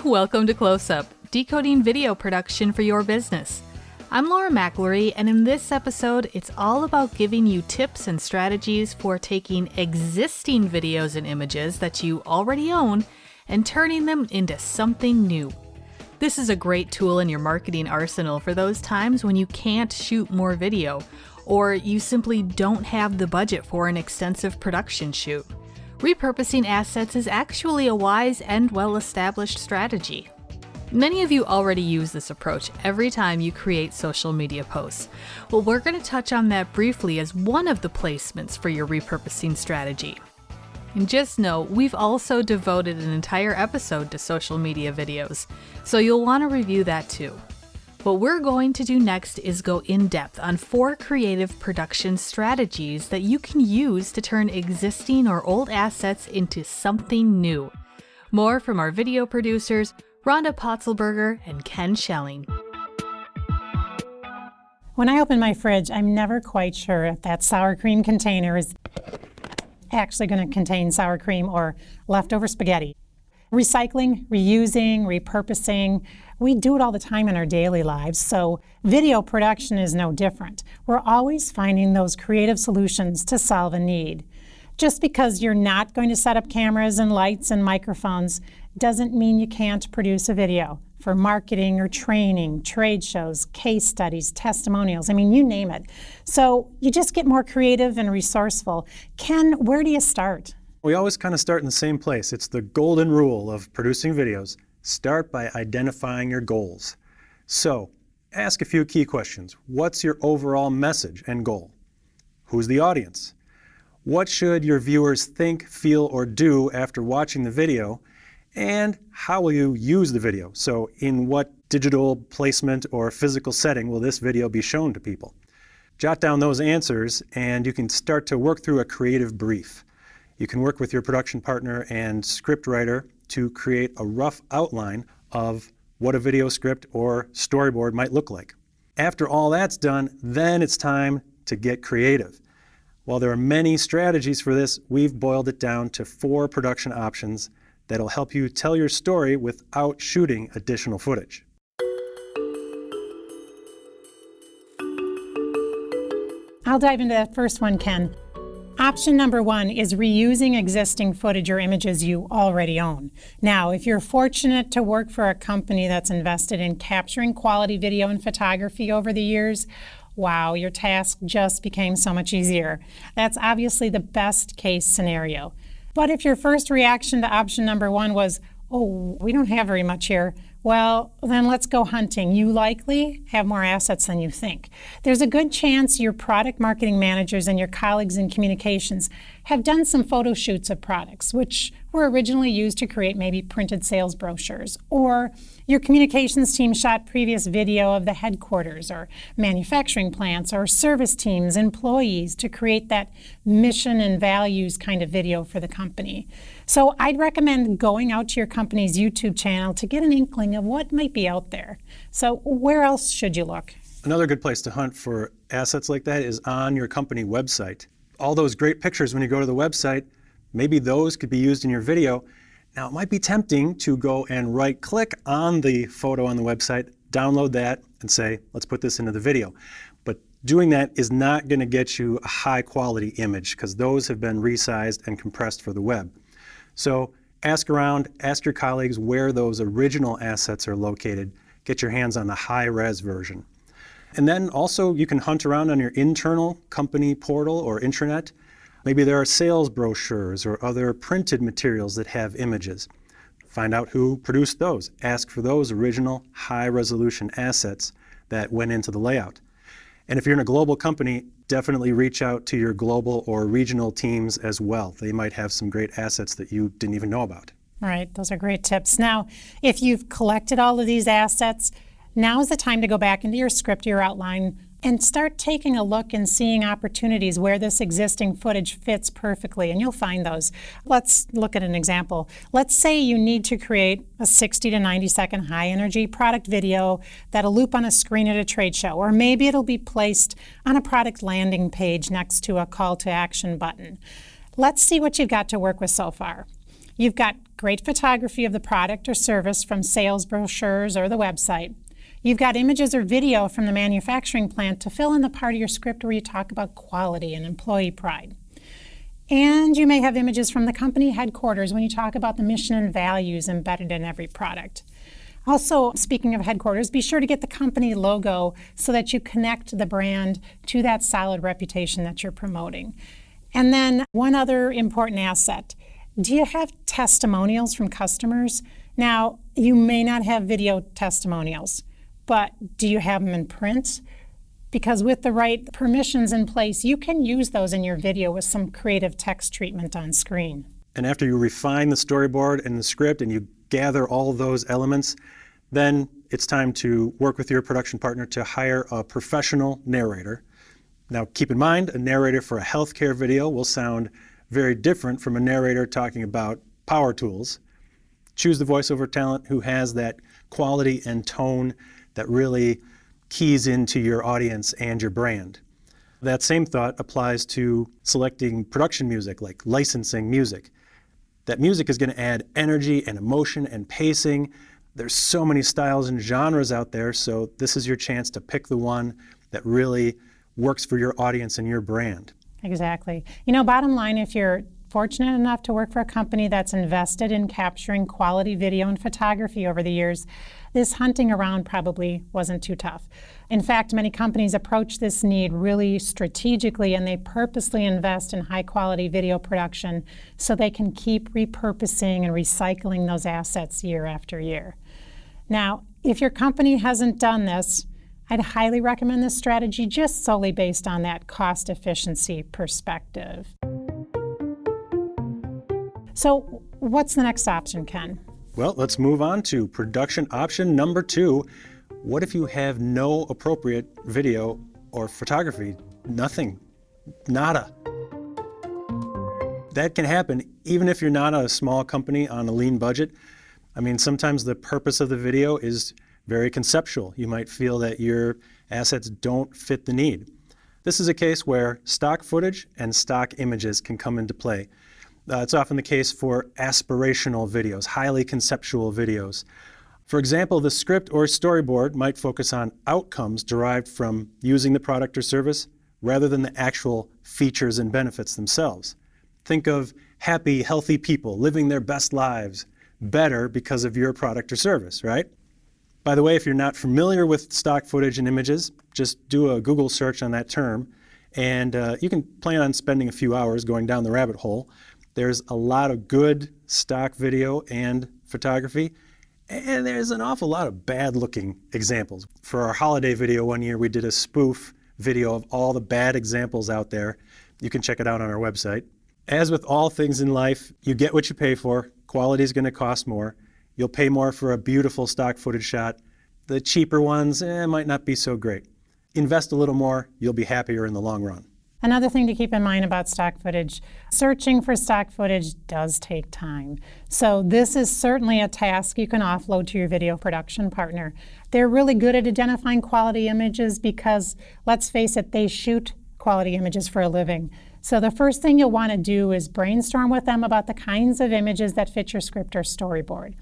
Welcome to Close Up, decoding video production for your business. I'm Laura McElroy, and in this episode, it's all about giving you tips and strategies for taking existing videos and images that you already own and turning them into something new. This is a great tool in your marketing arsenal for those times when you can't shoot more video, or you simply don't have the budget for an extensive production shoot. Repurposing assets is actually a wise and well-established strategy. Many of you already use this approach every time you create social media posts. Well, we're going to touch on that briefly as one of the placements for your repurposing strategy. And just know, we've also devoted an entire episode to social media videos, so you'll want to review that too. What we're going to do next is go in depth on 4 creative production strategies that you can use to turn existing or old assets into something new. More from our video producers, Rhonda Potzelberger and Ken Schelling. When I open my fridge, I'm never quite sure if that sour cream container is actually going to contain sour cream or leftover spaghetti. Recycling, reusing, repurposing, we do it all the time in our daily lives, so video production is no different. We're always finding those creative solutions to solve a need. Just because you're not going to set up cameras and lights and microphones doesn't mean you can't produce a video for marketing or training, trade shows, case studies, testimonials, you name it. So you just get more creative and resourceful. Ken, where do you start? We always kind of start in the same place. It's the golden rule of producing videos. Start by identifying your goals. So, ask a few key questions. What's your overall message and goal? Who's the audience? What should your viewers think, feel, or do after watching the video? And how will you use the video? So, in what digital placement or physical setting will this video be shown to people? Jot down those answers and you can start to work through a creative brief. You can work with your production partner and script writer to create a rough outline of what a video script or storyboard might look like. After all that's done, then it's time to get creative. While there are many strategies for this, we've boiled it down to 4 production options that'll help you tell your story without shooting additional footage. I'll dive into that first one, Ken. Option number 1 is reusing existing footage or images you already own. Now, if you're fortunate to work for a company that's invested in capturing quality video and photography over the years, wow, your task just became so much easier. That's obviously the best case scenario. But if your first reaction to option number 1 was, oh, we don't have very much here, well, then let's go hunting. You likely have more assets than you think. There's a good chance your product marketing managers and your colleagues in communications have done some photo shoots of products, which were originally used to create maybe printed sales brochures. Or your communications team shot previous video of the headquarters or manufacturing plants or service teams, employees to create that mission and values kind of video for the company. So I'd recommend going out to your company's YouTube channel to get an inkling of what might be out there. So where else should you look? Another good place to hunt for assets like that is on your company website. All those great pictures when you go to the website, maybe those could be used in your video. Now, it might be tempting to go and right-click on the photo on the website, download that, and say, let's put this into the video. But doing that is not going to get you a high-quality image because those have been resized and compressed for the web. So ask around, ask your colleagues where those original assets are located. Get your hands on the high-res version. And then also you can hunt around on your internal company portal or intranet. Maybe there are sales brochures or other printed materials that have images. Find out who produced those. Ask for those original high-resolution assets that went into the layout. And if you're in a global company, definitely reach out to your global or regional teams as well. They might have some great assets that you didn't even know about. All right, those are great tips. Now, if you've collected all of these assets, now is the time to go back into your script, your outline, and start taking a look and seeing opportunities where this existing footage fits perfectly, and you'll find those. Let's look at an example. Let's say you need to create a 60 to 90 second high energy product video that'll loop on a screen at a trade show, or maybe it'll be placed on a product landing page next to a call to action button. Let's see what you've got to work with so far. You've got great photography of the product or service from sales brochures or the website. You've got images or video from the manufacturing plant to fill in the part of your script where you talk about quality and employee pride. And you may have images from the company headquarters when you talk about the mission and values embedded in every product. Also, speaking of headquarters, be sure to get the company logo so that you connect the brand to that solid reputation that you're promoting. And then one other important asset. Do you have testimonials from customers? Now, you may not have video testimonials, but do you have them in print? Because with the right permissions in place, you can use those in your video with some creative text treatment on screen. And after you refine the storyboard and the script and you gather all of those elements, then it's time to work with your production partner to hire a professional narrator. Now, keep in mind, a narrator for a healthcare video will sound very different from a narrator talking about power tools. Choose the voiceover talent who has that quality and tone that really keys into your audience and your brand. That same thought applies to selecting production music, like licensing music. That music is going to add energy and emotion and pacing. There's so many styles and genres out there, so this is your chance to pick the one that really works for your audience and your brand. Exactly. Bottom line, if you're fortunate enough to work for a company that's invested in capturing quality video and photography over the years, this hunting around probably wasn't too tough. In fact, many companies approach this need really strategically, and they purposely invest in high-quality video production so they can keep repurposing and recycling those assets year after year. Now, if your company hasn't done this, I'd highly recommend this strategy just solely based on that cost efficiency perspective. So what's the next option, Ken? Well, let's move on to production option number 2. What if you have no appropriate video or photography? Nothing. Nada. That can happen even if you're not a small company on a lean budget. I mean, sometimes the purpose of the video is very conceptual. You might feel that your assets don't fit the need. This is a case where stock footage and stock images can come into play. It's often the case for aspirational videos, highly conceptual videos. For example, the script or storyboard might focus on outcomes derived from using the product or service rather than the actual features and benefits themselves. Think of happy, healthy people living their best lives better because of your product or service, right? By the way, if you're not familiar with stock footage and images, just do a Google search on that term, and you can plan on spending a few hours going down the rabbit hole. There's a lot of good stock video and photography, and there's an awful lot of bad-looking examples. For our holiday video one year, we did a spoof video of all the bad examples out there. You can check it out on our website. As with all things in life, you get what you pay for. Quality is going to cost more. You'll pay more for a beautiful stock footage shot. The cheaper ones might not be so great. Invest a little more, you'll be happier in the long run. Another thing to keep in mind about stock footage, searching for stock footage does take time. So this is certainly a task you can offload to your video production partner. They're really good at identifying quality images because, let's face it, they shoot quality images for a living. So the first thing you'll want to do is brainstorm with them about the kinds of images that fit your script or storyboard.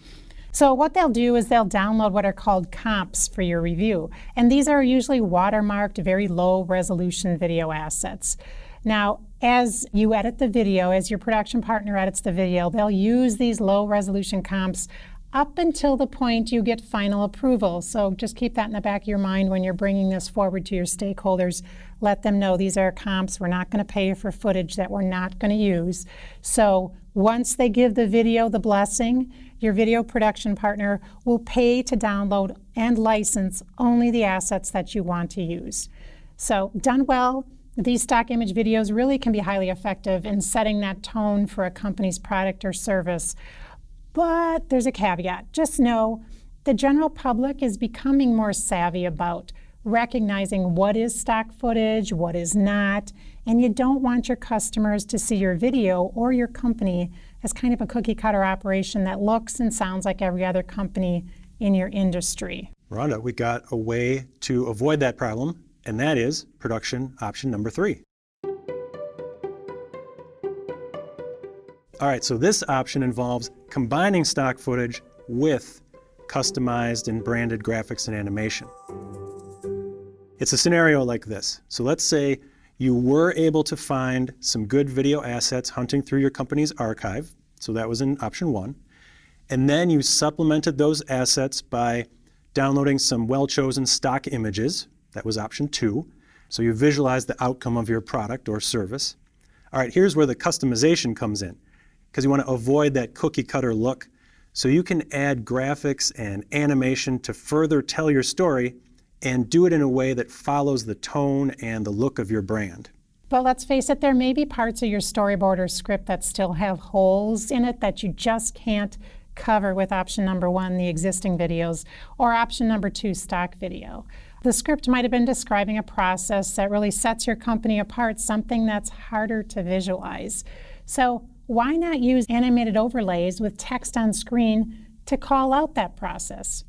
So what they'll do is they'll download what are called comps for your review. And these are usually watermarked, very low resolution video assets. Now, as you edit the video, as your production partner edits the video, they'll use these low resolution comps up until the point you get final approval. So just keep that in the back of your mind when you're bringing this forward to your stakeholders. Let them know these are comps. We're not going to pay you for footage that we're not going to use. So once they give the video the blessing, your video production partner will pay to download and license only the assets that you want to use. So done well, these stock image videos really can be highly effective in setting that tone for a company's product or service. But there's a caveat. Just know the general public is becoming more savvy about recognizing what is stock footage, what is not, and you don't want your customers to see your video or your company as kind of a cookie-cutter operation that looks and sounds like every other company in your industry. Rhonda, we got a way to avoid that problem, and that is production option number 3. All right, so this option involves combining stock footage with customized and branded graphics and animation. It's a scenario like this. So let's say you were able to find some good video assets hunting through your company's archive. So that was in option 1. And then you supplemented those assets by downloading some well-chosen stock images. That was option 2. So you visualize the outcome of your product or service. All right, here's where the customization comes in, because you want to avoid that cookie cutter look. So you can add graphics and animation to further tell your story and do it in a way that follows the tone and the look of your brand. But let's face it, there may be parts of your storyboard or script that still have holes in it that you just can't cover with option number 1, the existing videos, or option number 2, stock video. The script might have been describing a process that really sets your company apart, something that's harder to visualize. So why not use animated overlays with text on screen to call out that process?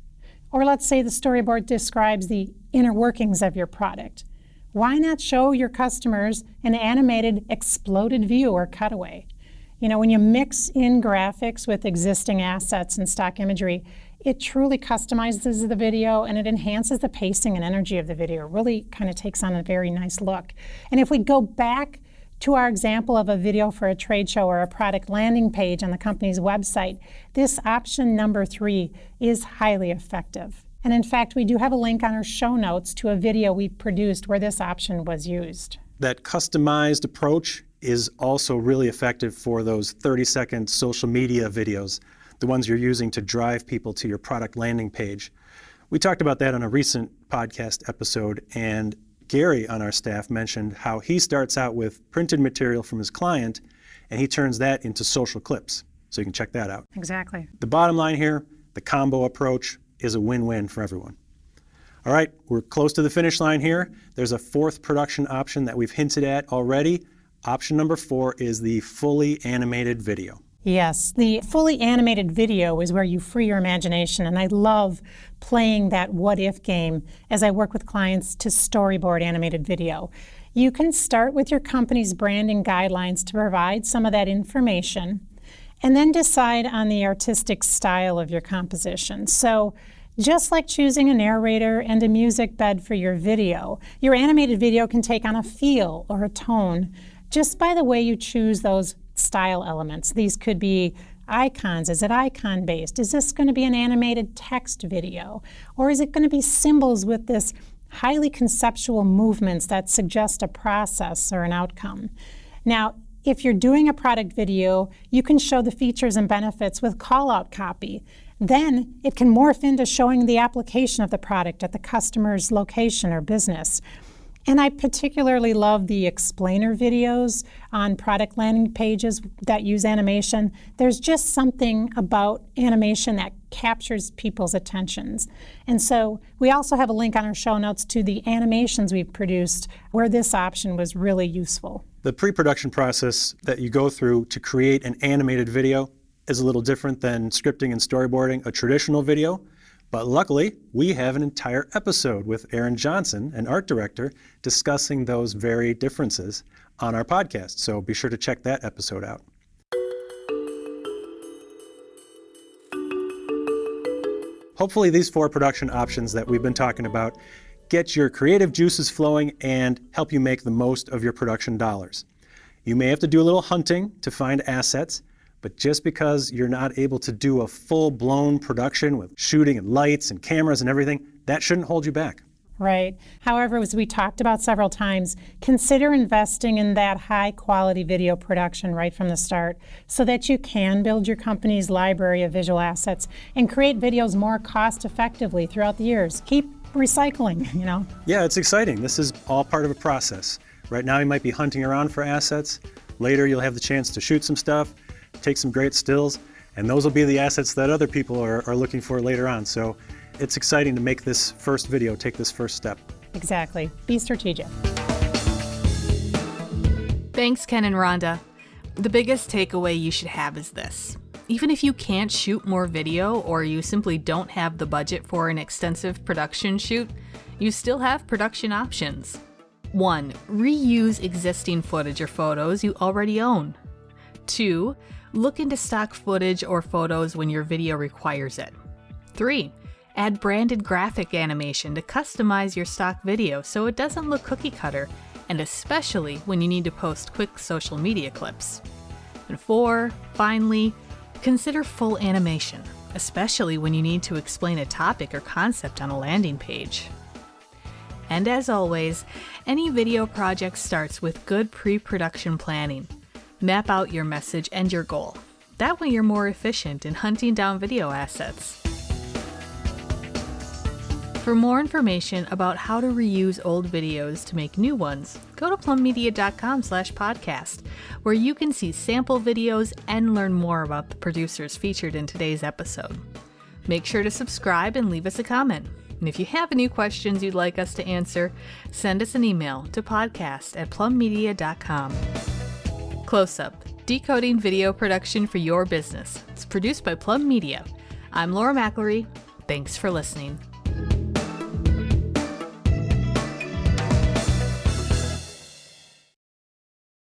Or let's say the storyboard describes the inner workings of your product. Why not show your customers an animated exploded view or cutaway? You know, when you mix in graphics with existing assets and stock imagery, it truly customizes the video and it enhances the pacing and energy of the video. It really kind of takes on a very nice look. And if we go back to our example of a video for a trade show or a product landing page on the company's website, this option number 3 is highly effective. And in fact, we do have a link on our show notes to a video we produced where this option was used. That customized approach is also really effective for those 30-second social media videos, the ones you're using to drive people to your product landing page. We talked about that on a recent podcast episode, and Gary on our staff mentioned how he starts out with printed material from his client and he turns that into social clips. So you can check that out. Exactly. The bottom line here, the combo approach is a win-win for everyone. All right, we're close to the finish line here. There's a 4th production option that we've hinted at already. Option number 4 is the fully animated video. Yes, the fully animated video is where you free your imagination, and I love playing that what-if game as I work with clients to storyboard animated video. You can start with your company's branding guidelines to provide some of that information, and then decide on the artistic style of your composition. So just like choosing a narrator and a music bed for your video, your animated video can take on a feel or a tone just by the way you choose those style elements. These could be icons. Is it icon-based? Is this going to be an animated text video? Or is it going to be symbols with this highly conceptual movements that suggest a process or an outcome? Now, if you're doing a product video, you can show the features and benefits with call-out copy. Then it can morph into showing the application of the product at the customer's location or business. And I particularly love the explainer videos on product landing pages that use animation. There's just something about animation that captures people's attentions. And so we also have a link on our show notes to the animations we've produced where this option was really useful. The pre-production process that you go through to create an animated video is a little different than scripting and storyboarding a traditional video. But luckily, we have an entire episode with Aaron Johnson, an art director, discussing those very differences on our podcast. So be sure to check that episode out. Hopefully these 4 production options that we've been talking about get your creative juices flowing and help you make the most of your production dollars. You may have to do a little hunting to find assets, but just because you're not able to do a full-blown production with shooting and lights and cameras and everything, that shouldn't hold you back. Right. However, as we talked about several times, consider investing in that high-quality video production right from the start so that you can build your company's library of visual assets and create videos more cost-effectively throughout the years. Keep recycling, you know? Yeah, it's exciting. This is all part of a process. Right now you might be hunting around for assets. Later you'll have the chance to shoot some stuff, take some great stills, and those will be the assets that other people are looking for later on. So it's exciting to make this first video, take this first step. Exactly. Be strategic. Thanks, Ken and Rhonda. The biggest takeaway you should have is this. Even if you can't shoot more video or you simply don't have the budget for an extensive production shoot, you still have production options. 1. Reuse existing footage or photos you already own. 2. Look into stock footage or photos when your video requires it. 3. Add branded graphic animation to customize your stock video so it doesn't look cookie cutter, and especially when you need to post quick social media clips. And 4, finally, consider full animation, especially when you need to explain a topic or concept on a landing page. And as always, any video project starts with good pre-production planning. Map out your message and your goal. That way you're more efficient in hunting down video assets. For more information about how to reuse old videos to make new ones, go to plummedia.com/podcast, where you can see sample videos and learn more about the producers featured in today's episode. Make sure to subscribe and leave us a comment. And if you have any questions you'd like us to answer, send us an email to podcast@plummedia.com. Close Up, decoding video production for your business. It's produced by Plum Media. I'm Laura McElroy. Thanks for listening.